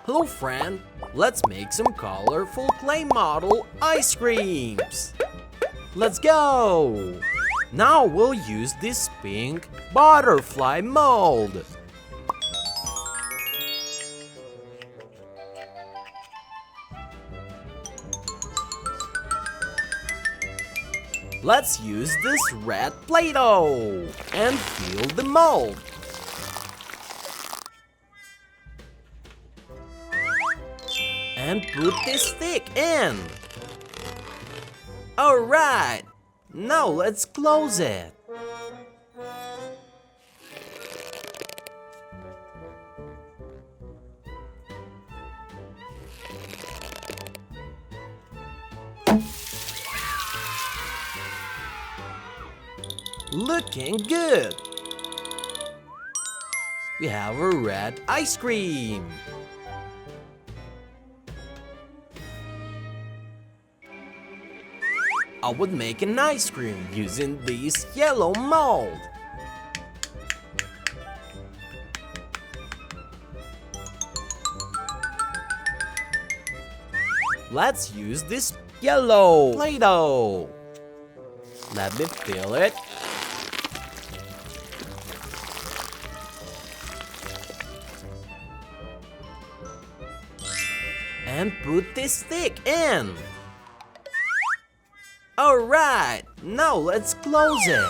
Hello friend, let's make some colorful clay model ice creams. Let's go! Now we'll use this pink butterfly mold. Let's use this red Play-Doh and fill the mold. And put this stick in. Alright, now let's close it. Looking good. We have a red ice cream. I would make an ice cream using this yellow mold. Let's use this yellow Play-Doh. Let me fill it. And put this stick in. Alright, now let's close it.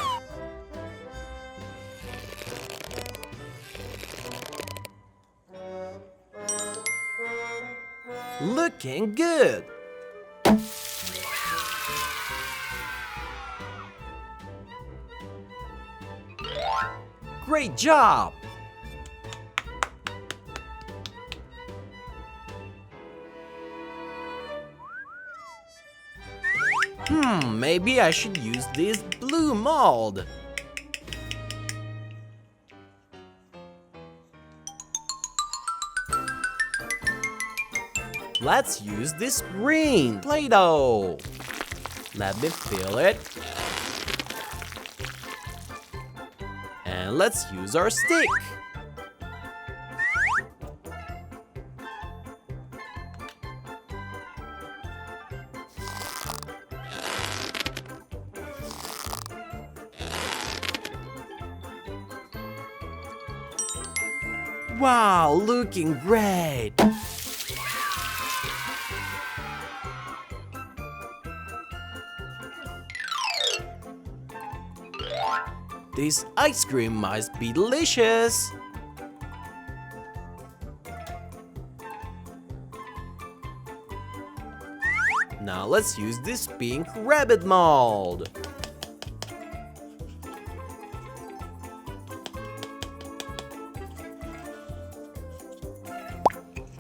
Looking good. Great job! Maybe I should use this blue mold. Let's use this green Play-Doh. Let me fill it. And let's use our stick. Wow, looking great! This ice cream must be delicious! Now let's use this pink rabbit mold.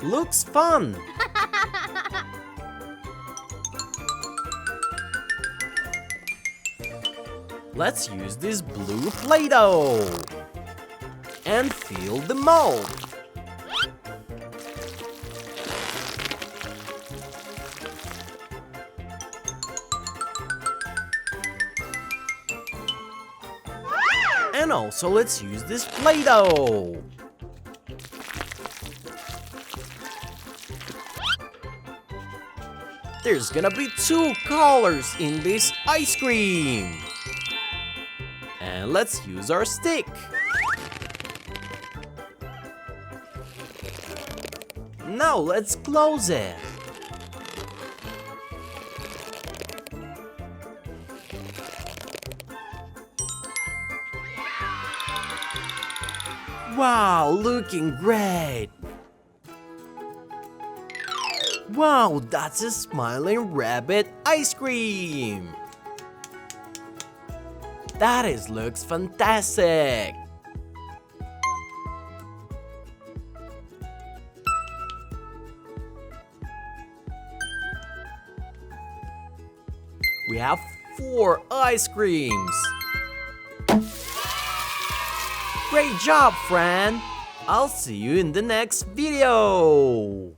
Looks fun! Let's use this blue Play-Doh and fill the mold. And also let's use this Play-Doh. There's gonna be 2 colors in this ice cream. And let's use our stick. Now let's close it. Wow, looking great! Wow, that's a smiling rabbit ice cream! That looks fantastic! We have 4 ice creams! Great job, friend! I'll see you in the next video!